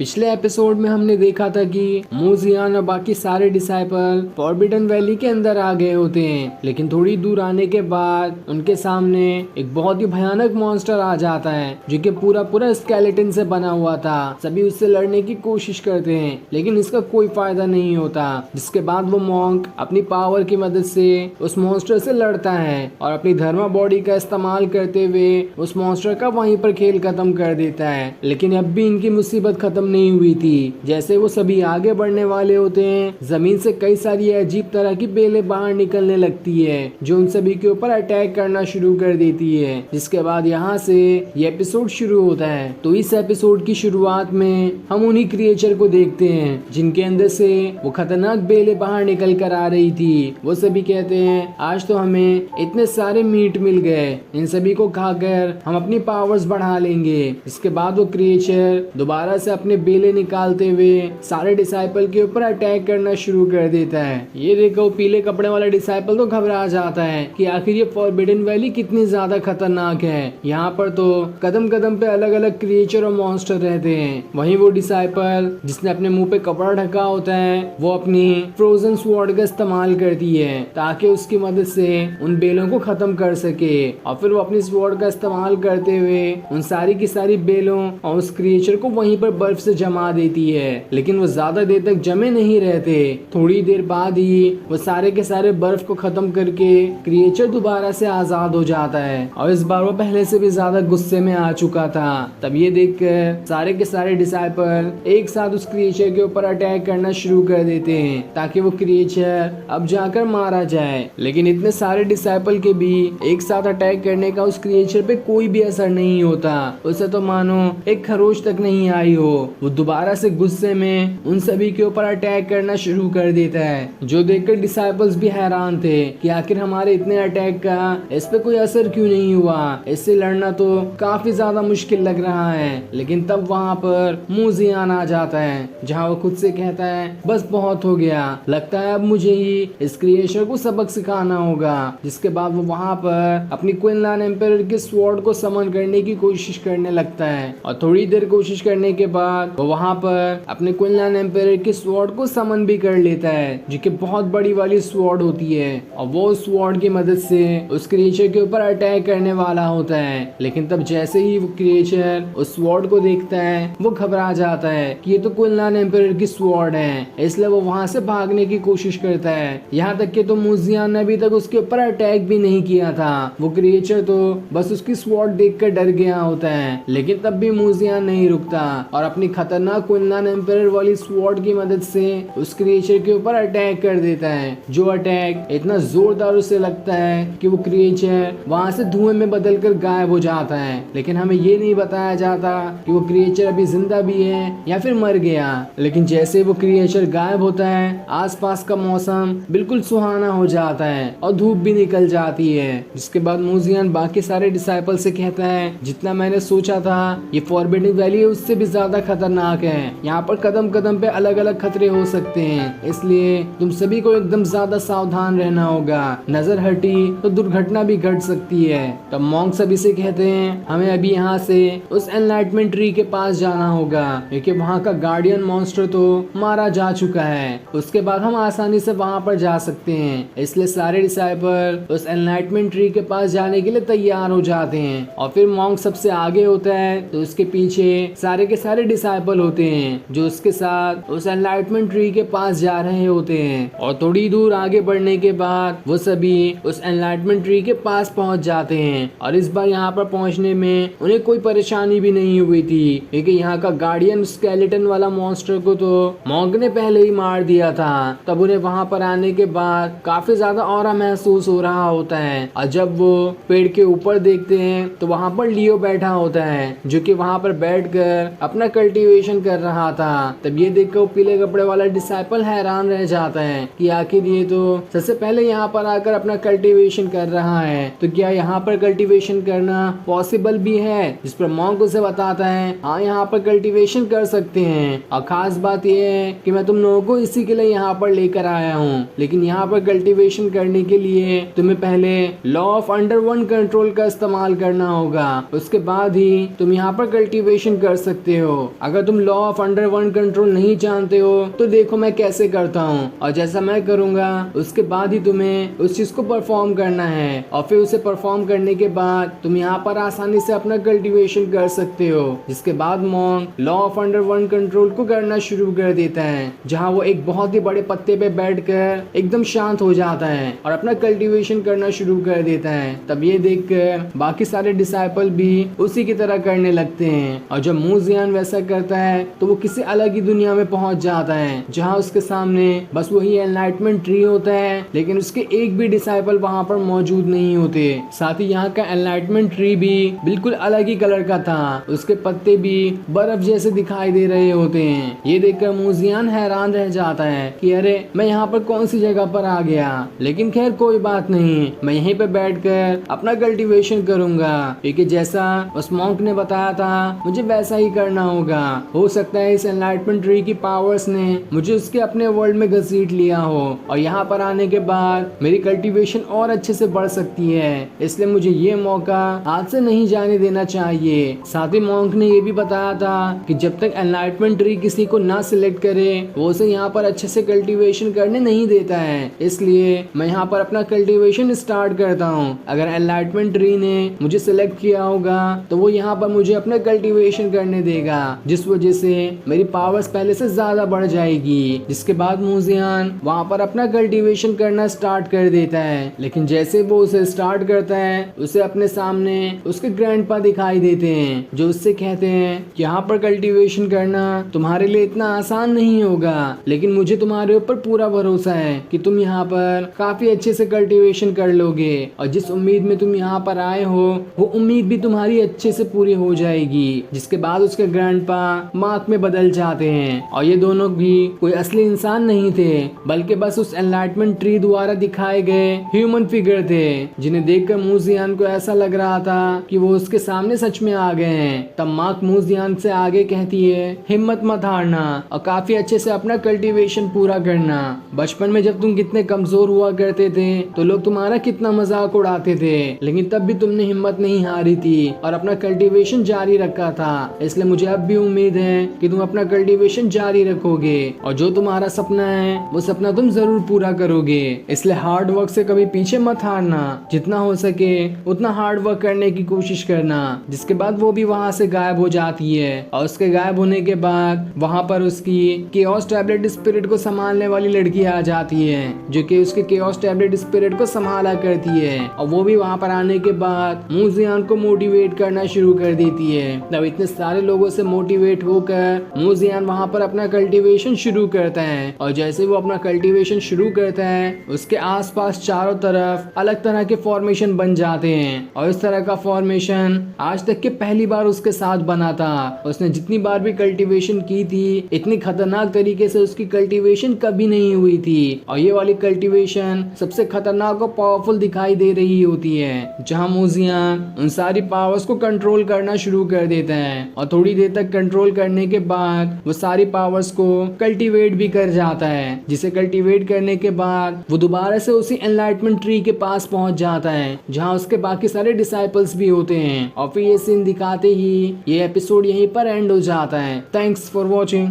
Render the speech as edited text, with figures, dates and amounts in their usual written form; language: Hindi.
पिछले एपिसोड में हमने देखा था कि मूजियान और बाकी सारे डिसाइपल फॉरबिडन वैली के अंदर आ गए होते हैं, लेकिन थोड़ी दूर आने के बाद उनके सामने एक बहुत ही भयानक मॉन्स्टर आ जाता है जो कि पूरा स्केलेटन से बना हुआ था। सभी उससे लड़ने की कोशिश करते हैं लेकिन इसका कोई फायदा नहीं होता, जिसके बाद वो मॉन्क अपनी पावर की मदद से उस मॉन्स्टर से लड़ता है और अपनी धर्मा बॉडी का इस्तेमाल करते हुए उस मॉन्स्टर का वहीं पर खेल खत्म कर देता है। लेकिन अब भी इनकी मुसीबत खत्म नहीं हुई थी। जैसे वो सभी आगे बढ़ने वाले होते हैं, जमीन से कई सारी अजीब तरह की बेलें बाहर निकलने लगती है जो उन सभी के ऊपर अटैक करना शुरू कर देती है, जिसके बाद यहाँ से ये एपिसोड शुरू होता है। तो इस एपिसोड की शुरुआत में हम उन्हीं क्रिएचर को देखते हैं जिनके अंदर से वो खतरनाक बेलें बाहर निकल कर आ रही थी। वो सभी कहते हैं आज तो हमें इतने सारे मीट मिल गए, इन सभी को खाकर हम अपनी पावर्स बढ़ा लेंगे। इसके बाद वो क्रिएचर दोबारा से अपने बेले निकालते हुए सारे डिसाइपल के ऊपर अटैक करना शुरू कर देता है। ये देखो पीले कपड़े वाला डिसाइपल तो घबरा जाता है कि आखिर ये फॉरबिडन वैली कितनी ज्यादा खतरनाक है। यहाँ पर तो कदम कदम पे अलग अलग क्रिएचर और मॉन्स्टर रहते हैं। वहीं वो डिसाइपल जिसने अपने मुंह पे कपड़ा ढका होता है वो अपनी फ्रोजन स्वॉर्ड का इस्तेमाल करती है ताकि उसकी मदद से उन बेलों को खत्म कर सके, और फिर वो अपनी स्वॉर्ड का इस्तेमाल करते हुए उन सारी की सारी बेलों और उस क्रिएचर को वहीं पर बर्फ से जमा देती है। लेकिन वो ज्यादा देर तक जमे नहीं रहते, थोड़ी देर बाद ही वो सारे के सारे बर्फ को खत्म करके क्रिएचर दोबारा से आजाद हो जाता है और इस बार वो पहले से भी ज्यादा गुस्से में आ चुका था। तब ये देखकर सारे के सारे डिसाइपल एक साथ उस क्रिएचर के ऊपर अटैक करना शुरू कर देते हैं ताकि वो क्रिएचर अब जाकर मारा जाए। लेकिन इतने सारे डिसाइपल के भी एक साथ अटैक करने का उस क्रिएचर पे कोई भी असर नहीं होता। उसे तो मानो एक खरोच तक नहीं आई हो। वो दोबारा से गुस्से में उन सभी के ऊपर अटैक करना शुरू कर देता है, जो देखकर डिसाइपल्स भी हैरान थे कि आखिर हमारे इतने अटैक का इस पे कोई असर क्यों नहीं हुआ। इससे लड़ना तो काफी ज्यादा मुश्किल लग रहा है। लेकिन तब वहाँ पर मूजियान आ जाता है जहाँ वो खुद से कहता है बस बहुत हो गया, लगता है अब मुझे ही इस क्रिएचर को सबक सिखाना होगा। जिसके बाद वो वहाँ पर अपनी क्विनलैंड एम्पायर के स्वॉर्ड को समन करने की कोशिश करने लगता है और थोड़ी देर कोशिश करने के बाद वो वहाँ पर अपने क्विनलैंड एम्पायर के स्वॉर्ड को समन भी कर लेता है जो कि बहुत बड़ी वाली स्वॉर्ड होती है, और वो स्वॉर्ड की मदद से उस क्रिएचर के ऊपर अटैक करने वाला होता है। लेकिन तब जैसे ही वो क्रिएचर उस स्वॉर्ड को देखता है वो घबरा जाता है कि ये तो क्विनलैंड एम्पायर की स्वॉर्ड है, इसलिए वो वहाँ से भागने की कोशिश करता है। यहाँ तक कि तो मूजियान ने अभी तक उसके ऊपर अटैक भी नहीं किया था। वो क्रिएचर तो बस उसकी स्वॉर्ड देखकर डर गया होता है, लेकिन तब भी मूजियान नहीं रुकता और अपनी खतरनाक क्विनलैंड एम्पायर वाली स्वॉर्ड की मदद से उस क्रिएचर के ऊपर अटैक कर देता है, जो अटैक इतना जोरदार उसे लगता है कि वो क्रिएचर वहाँ से धुएं में बदलकर गायब हो जाता है। लेकिन हमें ये नहीं बताया जाता कि वो क्रिएचर अभी जिंदा भी है या फिर मर गया। लेकिन जैसे वो क्रिएचर गायब होता है आसपास का मौसम बिल्कुल सुहाना हो जाता है और धूप भी निकल जाती है। जिसके बाद मूजियान बाकी सारे डिसाइपल से कहता है जितना मैंने सोचा था ये फॉरबिडन वैली उससे भी ज्यादा खतरनाक है। यहाँ पर कदम कदम पे अलग अलग खतरे हो सकते हैं, इसलिए तुम सभी को एकदम ज्यादा सावधान रहना होगा। नजर हटी तो दुर्घटना भी घट सकती है। तब मॉन्क सभी से कहते हैं हमें अभी यहाँ से उस एनलाइटमेंट ट्री के पास जाना होगा क्योंकि वहाँ का गार्डियन मॉन्स्टर तो मारा जा चुका है। उसके बाद हम आसानी से वहाँ पर जा सकते हैं। इसलिए सारे डिसाइपल उस एनलाइटमेंट ट्री के पास जाने के लिए तैयार हो जाते हैं और फिर मॉन्क सबसे आगे होता है तो उसके पीछे सारे के सारे डिसाइपल होते हैं जो उसके साथ उस एनलाइटमेंट ट्री के पास जा रहे होते हैं। और थोड़ी दूर आगे बढ़ने के बाद वो सभी उस एनलाइटमेंट ट्री के पास पहुंच जाते हैं और इस बार यहाँ पर पहुंचने में उन्हें कोई परेशानी भी नहीं हुई थी क्योंकि यहाँ का गार्डियन स्केलेटन वाला मॉन्स्टर को तो मॉन्क ने पहले ही मार दिया था। तब उन्हें वहाँ पर आने के बाद काफी ज्यादा ऑरा महसूस हो रहा होता है और जब वो पेड़ के ऊपर देखते हैं तो वहाँ पर लियो बैठा होता है जो कि वहाँ पर बैठकर अपना कल्टीवेशन कर रहा था। तब ये देखकर पीले कपड़े वाला डिसाइपल हैरान रह जाता है कि आखिर ये तो सबसे पहले यहाँ पर आकर अपना कल्टीवेशन कर रहा है, तो क्या यहाँ पर कल्टीवेशन करना पॉसिबल भी है। जिस पर मॉन्क उसे बताता है हाँ यहाँ पर कल्टीवेशन कर सकते हैं और खास बात यह है कि मैं तुम लोगों को इसी के लिए यहाँ पर लेकर आया हूँ। लेकिन यहाँ पर कल्टीवेशन करने के लिए तुम्हें पहले law of under one control का इस्तेमाल करना होगा, उसके बाद ही तुम यहाँ पर कल्टीवेशन कर सकते हो। अगर तुम law of under one control नहीं जानते हो तो देखो मैं कैसे करता हूँ, और जैसा मैं करूंगा उसके बाद ही तुम्हें उस चीज को परफॉर्म करना है, और फिर उसे परफॉर्म करने के बाद तुम यहाँ पर आसानी से अपना कल्टीवेशन कर सकते हो। जिसके बाद monk law of under one control को करना शुरू कर देता है, जहाँ वो एक बहुत ही बड़े पत्ते पे बैठकर एकदम शांत हो जाता है और अपना कल्टीवेशन करना शुरू कर देता है। तब ये देखकर बाकी सारे डिसाइपल भी उसी की तरह करने लगते हैं, और जब मूजियान वैसा करता है तो वो किसी अलग ही दुनिया में पहुंच जाता है, जहाँ उसके सामने बस वही एनलाइटमेंट ट्री होता है, लेकिन उसके एक भी डिसाइपल वहाँ पर मौजूद नहीं होते। साथ ही यहाँ का एनलाइटमेंट ट्री भी बिल्कुल अलग ही कलर का था, उसके पत्ते भी बर्फ जैसे दिखाई दे रहे होते हैं। ये देखकर मूजियान हैरान रह जाता है कि अरे मैं यहाँ पर कौन सी जगह पर आ गया, लेकिन खैर कोई बात नहीं, मैं यहीं पे बैठकर अपना कल्टीवेशन करूंगा, क्योंकि जैसा उस मॉन्क ने बताया था मुझे वैसा ही करना होगा। हो सकता है इस एनलाइटमेंट ट्री की पावर्स ने मुझे उसके अपने वर्ल्ड में घसीट लिया हो, और यहाँ पर आने के बाद मेरी कल्टीवेशन और अच्छे से बढ़ सकती है, इसलिए मुझे ये मौका हाथ से नहीं जाने देना चाहिए। साथ ही मॉन्क ने ये भी बताया था कि जब तक एनलाइटमेंट ट्री किसी को ना सिलेक्ट करे वो उसे यहाँ पर अच्छे से कल्टीवेशन करने नहीं देता है, इसलिए मैं यहाँ पर अपना कल्टीवेशन स्टार्ट करता हूँ। अगर एनलाइटमेंट ट्री ने मुझे सिलेक्ट किया होगा तो वो यहाँ पर मुझे अपना कल्टीवेशन करने देगा, जिस वजह से मेरी पावर्स पहले से ज्यादा बढ़ जाएगी। जिसके बाद मूजियान वहाँ पर अपना कल्टीवेशन करना स्टार्ट कर देता है, लेकिन जैसे वो उसे स्टार्ट करता है उसे अपने सामने उसके ग्रैंडपा दिखाई देते हैं, जो उससे कहते हैं कि यहाँ पर कल्टीवेशन करना तुम्हारे लिए इतना आसान नहीं होगा, लेकिन मुझे तुम्हारे ऊपर पूरा भरोसा है कि तुम यहाँ पर काफी अच्छे से कल्टीवेशन कर लोगे, और जिस उम्मीद में तुम यहाँ पर आए हो वो उम्मीद भी तुम्हारी अच्छे से पूरी हो जाएगी। जिसके बाद उसके ग्रैंडपा मार्क में बदल जाते हैं, और ये दोनों भी कोई असली इंसान नहीं थे, बल्कि बस उस एनलाइटमेंट ट्री द्वारा दिखाए गए ह्यूमन फिगर थे, जिन्हें देखकर मूजियान को ऐसा लग रहा था कि वो उसके सामने सच में आ गए हैं। तब मार्क मूजियान से आगे कहती है हिम्मत मत हारना और काफी अच्छे से अपना कल्टीवेशन पूरा करना। बचपन में जब तुम कितने कमजोर हुआ करते थे तो लोग तुम्हारा कितना मजाक उड़ाते थे, लेकिन तब भी तुमने हिम्मत नहीं हारी थी और अपना कल्टीवेशन जारी रखा था, इसलिए मुझे अब भी उम्मीद है कि तुम अपना कल्टीवेशन जारी रखोगे, और जो तुम्हारा सपना है वो सपना तुम जरूर पूरा करोगे। इसलिए हार्ड वर्क से कभी पीछे मत हारना, जितना हो सके उतना हार्ड वर्क करने की कोशिश करना। जिसके बाद वो भी वहाँ से गायब हो जाती है, और उसके गायब होने के बाद वहाँ पर उसकी केओस टैबलेट स्पिरिट को संभालने वाली लड़की आ जाती है, जो कि उसके केओस टैबलेट स्पिरिट को संभाला करती है, और वो भी वहाँ पर आने के बाद मूजियान को मोटिवेट करना शुरू कर देती है। तब इतने सारे लोगों से मोटिवेट होकर मूजियान वहाँ पर अपना कल्टीवेशन शुरू करता है, और जैसे वो अपना कल्टीवेशन शुरू करता है उसके आसपास चारों तरफ अलग तरह के फॉर्मेशन बन जाते हैं, और इस तरह का फॉर्मेशन आज तक के पहली बार उसके साथ बना था। उसने जितनी बार भी कल्टीवेशन की थी इतनी खतरनाक तरीके से उसकी कल्टीवेशन कभी नहीं हुई थी, और ये वाली कल्टीवेशन सबसे खतरनाक और पावरफुल दिखाई दे रही होती है, जहाँ मूजियान उन सारी पावर्स को कंट्रोल करना शुरू कर देता है, और थोड़ी देर तक कंट्रोल करने के बाद वो सारी पावर्स को कल्टीवेट भी कर जाता है, जिसे कल्टीवेट करने के बाद वो दोबारा से उसी एनलाइटमेंट ट्री के पास पहुंच जाता है, जहां उसके बाकी सारे डिसाइपल्स भी होते हैं, और फिर ये सीन दिखाते ही ये एपिसोड यहीं पर एंड हो जाता है। Thanks for watching.